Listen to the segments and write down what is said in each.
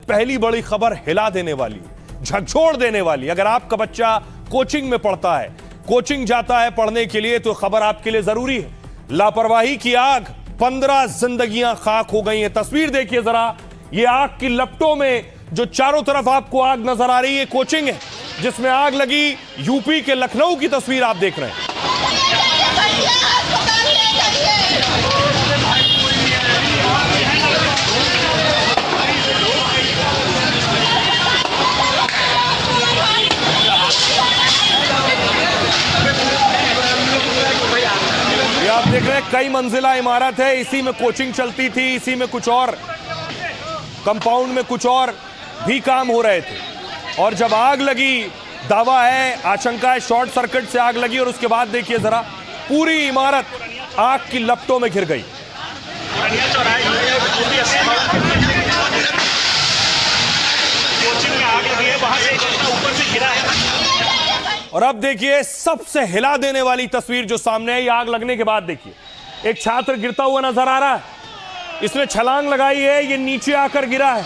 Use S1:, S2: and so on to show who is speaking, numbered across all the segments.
S1: पहली बड़ी खबर हिला देने वाली, झकझोर देने वाली। अगर आपका बच्चा कोचिंग में पढ़ता है, कोचिंग जाता है पढ़ने के लिए, तो खबर आपके लिए जरूरी है। लापरवाही की आग, 15 जिंदगियां खाक हो गई हैं। तस्वीर देखिए जरा, ये आग की लपटों में जो चारों तरफ आपको आग नजर आ रही है, कोचिंग है जिसमें आग लगी। यूपी के लखनऊ की तस्वीर आप देख रहे हैं। आप देख रहे हैं कई मंजिला इमारत है, इसी में कोचिंग चलती थी, इसी में कुछ और कंपाउंड में कुछ और भी काम हो रहे थे। और जब आग लगी, दावा है, आशंका है शॉर्ट सर्किट से आग लगी, और उसके बाद देखिए जरा, पूरी इमारत आग की लपटों में घिर गई। और अब देखिए सबसे हिला देने वाली तस्वीर जो सामने है, ये आग लगने के बाद देखिए, एक छात्र गिरता हुआ नजर आ रहा है। इसने छलांग लगाई है, ये नीचे आकर गिरा है।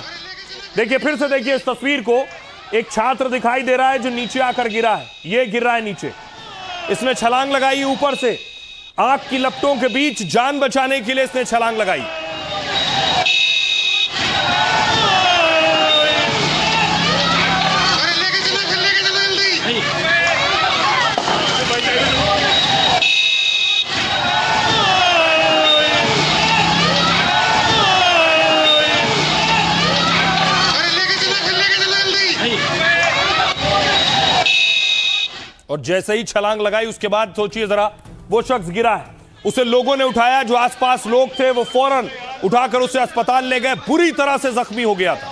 S1: देखिए फिर से देखिए इस तस्वीर को, एक छात्र दिखाई दे रहा है जो नीचे आकर गिरा है, ये गिर रहा है नीचे। इसने छलांग लगाई ऊपर से, आग की लपटों के बीच जान बचाने के लिए इसने छलांग लगाई। और जैसे ही छलांग लगाई उसके बाद सोचिए जरा, वो शख्स गिरा है, उसे लोगों ने उठाया, जो आसपास लोग थे वो फौरन उठाकर उसे अस्पताल ले गए। बुरी तरह से जख्मी हो गया था।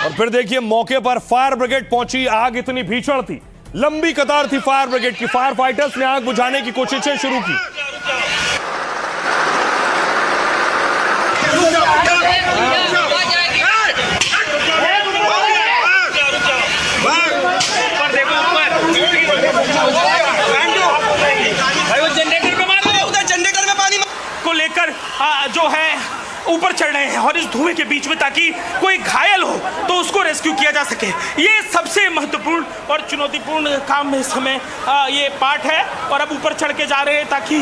S1: और फिर देखिए मौके पर फायर ब्रिगेड पहुंची। आग इतनी भीषण थी, लंबी कतार थी फायर ब्रिगेड की। फायर फाइटर्स ने आग बुझाने की कोशिशें शुरू की।
S2: जनरेटर को मारो, उधर जनरेटर में पानी को लेकर जो है ऊपर चढ़ रहे हैं, और इस धुएं के बीच में ताकि कोई घायल हो तो उसको रेस्क्यू किया जा सके। ये सबसे महत्वपूर्ण और चुनौतीपूर्ण काम में इस समय ये पार्ट है। और अब ऊपर चढ़ के जा रहे हैं ताकि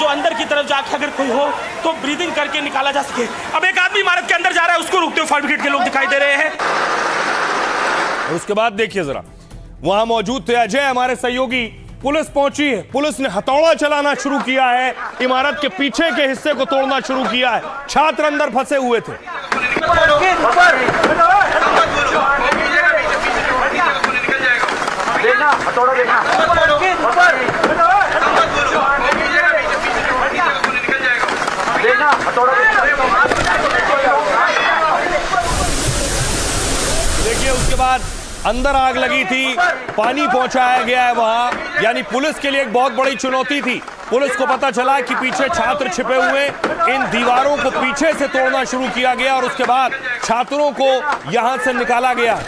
S2: जो अंदर की तरफ जाके अगर कोई हो तो ब्रीदिंग करके निकाला जा सके। अब एक आदमी इमारत के अंदर जा रहा है, उसको रोकते हुए फायर ब्रिगेड के लोग दिखाई दे रहे हैं।
S1: उसके बाद देखिए जरा, वहां मौजूद थे अजय, हमारे सहयोगी। पुलिस पहुंची है, पुलिस ने हथौड़ा चलाना शुरू किया है, इमारत के पीछे के हिस्से को तोड़ना शुरू किया है। छात्र अंदर फंसे हुए थे। देखिए उसके बाद अंदर आग लगी थी, पानी पहुंचाया गया है वहां। यानी पुलिस के लिए एक बहुत बड़ी चुनौती थी। पुलिस को पता चला कि पीछे छात्र छिपे हुए, इन दीवारों को पीछे से तोड़ना शुरू किया गया और उसके बाद छात्रों को यहां से निकाला गया।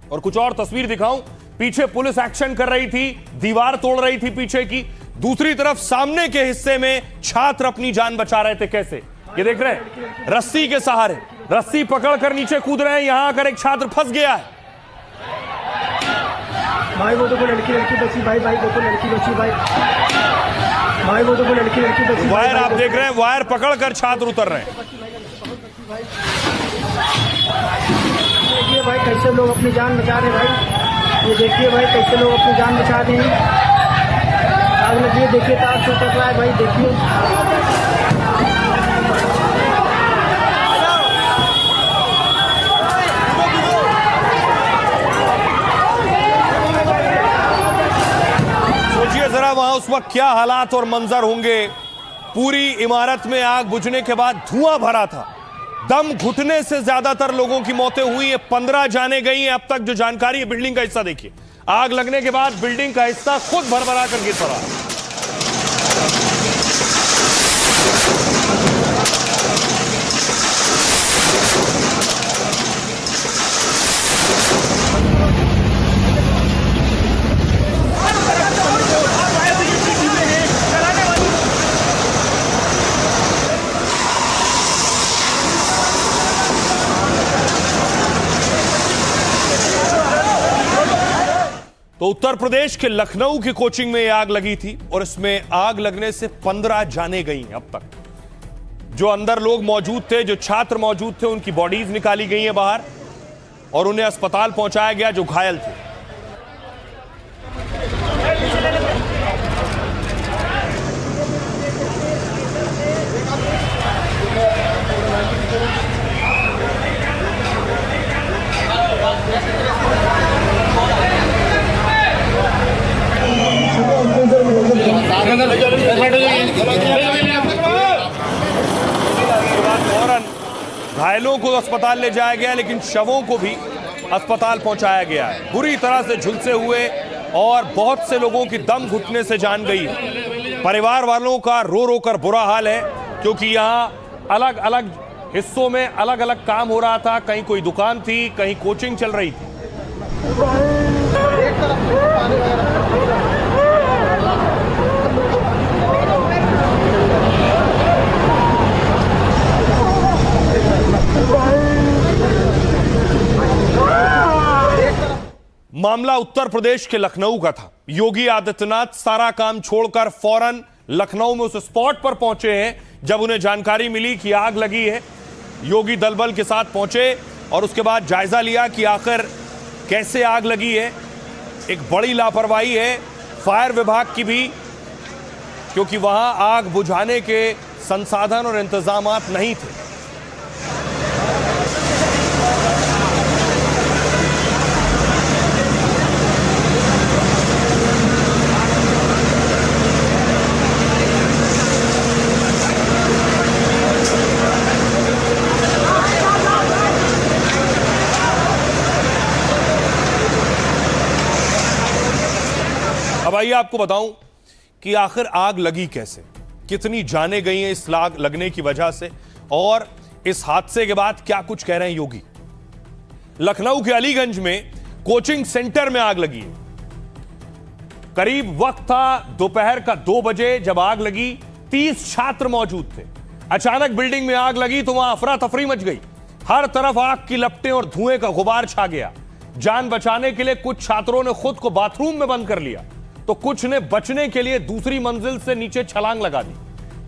S1: और कुछ और तस्वीर दिखाऊं, पीछे पुलिस एक्शन कर रही थी, दीवार तोड़ रही थी पीछे की। दूसरी तरफ सामने के हिस्से में छात्र अपनी जान बचा रहे थे। कैसे, ये देख रहे हैं, रस्सी के सहारे, रस्सी पकड़कर नीचे कूद रहे हैं। यहां आकर एक छात्र फंस गया है।
S3: भाई वो तो कोई लड़की बची, भाई वो तो लड़की बची, भाई वो तो कोई लड़की बची।
S1: वायर आप देख रहे हैं, वायर पकड़कर छात्र उतर रहे हैं।
S3: देखिए भाई कैसे लोग अपनी जान बचा रहे हैं भाई, ये देखिए भाई कैसे लोग अपनी जान बचा रहे हैं। आग लगी है, देखिए तार से उतर रहा है भाई, देखिए।
S1: जरा वहां उस वक्त क्या हालात और मंजर होंगे। पूरी इमारत में आग बुझने के बाद धुआं भरा था। दम घुटने से ज्यादातर लोगों की मौतें हुई है, 15 जाने गई हैं अब तक। जो जानकारी है, बिल्डिंग का हिस्सा देखिए, आग लगने के बाद बिल्डिंग का हिस्सा खुद भरभरा कर गिर पड़ा। तो उत्तर प्रदेश के लखनऊ की कोचिंग में यह आग लगी थी और इसमें आग लगने से 15 जानें गई हैं अब तक। जो अंदर लोग मौजूद थे, जो छात्र मौजूद थे, उनकी बॉडीज निकाली गई हैं बाहर और उन्हें अस्पताल पहुंचाया गया जो घायल थे। फौरन घायलों को अस्पताल ले जाया गया, लेकिन शवों को भी अस्पताल पहुंचाया गया है। बुरी तरह से झुलसे हुए और बहुत से लोगों की दम घुटने से जान गई। परिवार वालों का रो रो कर बुरा हाल है, क्योंकि यहाँ अलग अलग हिस्सों में अलग अलग काम हो रहा था। कहीं कोई दुकान थी, कहीं कोचिंग चल रही थी। मामला उत्तर प्रदेश के लखनऊ का था। योगी आदित्यनाथ सारा काम छोड़कर फौरन लखनऊ में उस स्पॉट पर पहुंचे हैं जब उन्हें जानकारी मिली कि आग लगी है। योगी दलबल के साथ पहुंचे और उसके बाद जायजा लिया कि आखिर कैसे आग लगी है। एक बड़ी लापरवाही है फायर विभाग की भी, क्योंकि वहां आग बुझाने के संसाधन और इंतजामात नहीं थे। अब आइए आपको बताऊं कि आखिर आग लगी कैसे, कितनी जानें गई हैं इस आग लगने की वजह से, और इस हादसे के बाद क्या कुछ कह रहे हैं योगी। लखनऊ के अलीगंज में कोचिंग सेंटर में आग लगी है। करीब वक्त था दोपहर का 2 बजे जब आग लगी। 30 छात्र मौजूद थे। अचानक बिल्डिंग में आग लगी तो वहां अफरा तफरी मच गई। हर तरफ आग की लपटें और धुएं का गुबार छा गया। जान बचाने के लिए कुछ छात्रों ने खुद को बाथरूम में बंद कर लिया, तो कुछ ने बचने के लिए दूसरी मंजिल से नीचे छलांग लगा दी।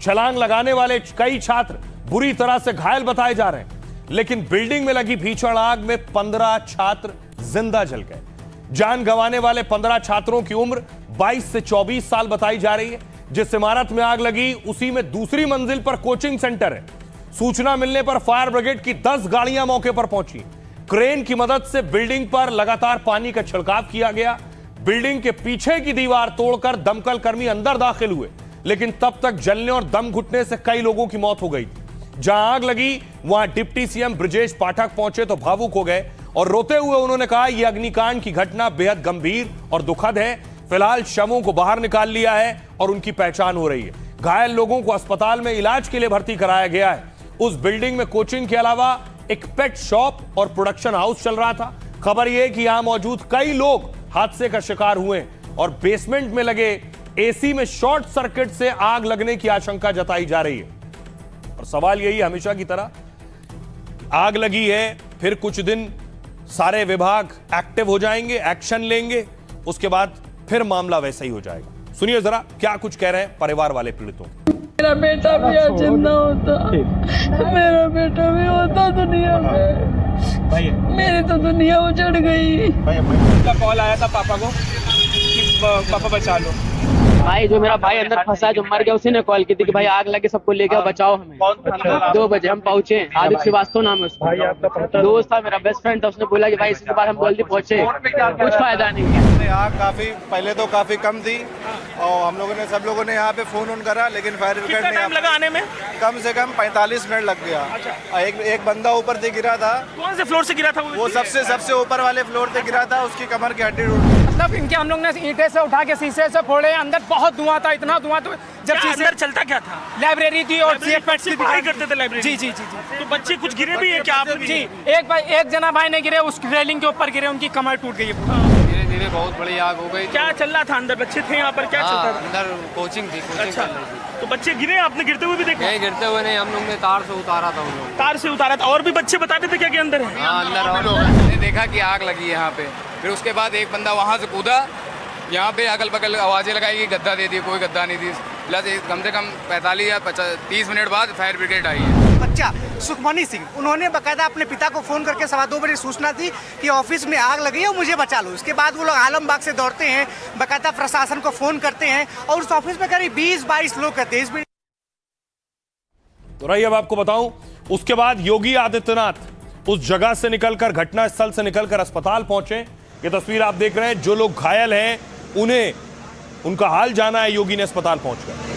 S1: छलांग लगाने वाले कई छात्र बुरी तरह से घायल बताए जा रहे हैं, लेकिन बिल्डिंग में लगी भीषण आग में 15 छात्र जिंदा जल गए। जान गंवाने वाले 15 छात्रों की उम्र 22 से 24 साल बताई जा रही है। जिस इमारत में आग लगी उसी में दूसरी मंजिल पर कोचिंग सेंटर है। सूचना मिलने पर फायर ब्रिगेड की 10 गाड़ियां मौके पर पहुंची। क्रेन की मदद से बिल्डिंग पर लगातार पानी का छिड़काव किया गया। बिल्डिंग के पीछे की दीवार तोड़कर दमकल कर्मी अंदर दाखिल हुए, लेकिन तब तक जलने और दम घुटने से कई लोगों की मौत हो गई थी। जहां आग लगी वहां डिप्टी सीएम ब्रजेश पाठक पहुंचे तो भावुक हो गए और रोते हुए उन्होंने कहा, यह अग्निकांड की घटना बेहद गंभीर और दुखद है। फिलहाल शवों को बाहर निकाल लिया है और उनकी पहचान हो रही है। घायल लोगों को अस्पताल में इलाज के लिए भर्ती कराया गया है। उस बिल्डिंग में कोचिंग के अलावा एक पेट शॉप और प्रोडक्शन हाउस चल रहा था। खबर यह कि यहां मौजूद कई लोग हादसे का शिकार हुए और बेसमेंट में लगे एसी में शॉर्ट सर्किट से आग लगने की आशंका जताई जा रही है। और सवाल यही हमेशा की तरह, आग लगी है, फिर कुछ दिन सारे विभाग एक्टिव हो जाएंगे, एक्शन लेंगे, उसके बाद फिर मामला वैसा ही हो जाएगा। सुनिए जरा क्या कुछ कह रहे हैं परिवार वाले पीड़ितों।
S4: मेरा बेटा भी आज जिंदा होता, मेरा बेटा भी होता दुनिया में, मेरी तो दुनिया उजड़ गई।
S5: का कॉल आया था पापा को कि पापा बचा लो।
S6: भाई जो मेरा भाई अंदर फंसा है, जो मर गया, उसी ने कॉल की थी कि भाई आग लगे, सबको लेके बचाओ हमें। 2 बजे हम पहुंचे। आदित्य श्रीवास्तव नाम है उसका, दोस्त था मेरा, बेस्ट फ्रेंड था। उसने बोला कि भाई इसके बाद हम जल्दी पहुंचे, कुछ फायदा नहीं है।
S7: आग काफी पहले तो काफी कम थी और हम लोगों ने सब लोगों ने यहाँ पे फोन करा, लेकिन फायर ब्रिगेड ने
S2: लगा आने में
S7: कम से कम 45 मिनट लग गया। एक बंदा ऊपर से गिरा था।
S2: कौन से फ्लोर से गिरा था
S7: वो सबसे ऊपर वाले फ्लोर से गिरा था। उसकी कमर की हड्डी टूट गई।
S5: मतलब इनके हम लोग ने ईंटें से उठा के शीशे से फोड़े। अंदर बहुत धुआं था, इतना धुआं। तो जब
S2: अंदर चलता क्या था?
S5: लाइब्रेरी थी और
S2: बच्चे पढ़ाई करते थे लाइब्रेरी।
S5: जी जी जी जी।
S2: तो बच्चे कुछ गिरे भी है क्या आप?
S5: जी, एक जना भाई ने गिरे, उस रेलिंग के ऊपर गिरे, उनकी कमर टूट गई।
S8: धीरे धीरे बहुत बड़ी आग हो गई।
S2: क्या चल रहा था अंदर? बच्चे थे यहाँ पर, क्या चलता था?
S8: अंदर कोचिंग थी, कोचिंग
S2: अच्छा,
S8: चल रही थी।
S2: तो बच्चे गिरे, आपने गिरते हुए भी देखा?
S8: नहीं, गिरते हुए नहीं, हम लोग ने तार से उतारा था। उन लोग
S2: तार से उतारा था। और भी बच्चे बताते थे क्या कि अंदर है?
S8: हाँ, अंदर। और मैंने देखा कि आग लगी है यहाँ पे। फिर उसके बाद एक बंदा वहाँ से कूदा यहाँ पे अगल बगल आवाज़ें लगाई कि गद्दा दे दिए, कोई गद्दा नहीं दी। प्लस कम से कम 45 या 30 मिनट बाद फायर ब्रिगेड आई है।
S3: बच्चा सुखमनी सिंह, उन्होंने बकायदा अपने पिता को फ़ोन करके 2:15 बजे सूचना दी कि ऑफिस में आग लगी है, मुझे बचा लो। इसके बाद वो लोग आलमबाग से दौड़ते हैं, बकायदा प्रशासन को फ़ोन करते हैं और उस ऑफिस में करीब 20-22 लोग कहते हैं।
S1: तो रही अब आपको बताऊं, उसके बाद योगी आदित्यनाथ उस जगह से निकलकर, घटना स्थल से निकलकर अस्पताल पहुंचे। ये तस्वीर आप देख रहे हैं। जो लोग घायल हैं उन्हें उनका हाल जाना है योगी ने अस्पताल पहुंचकर।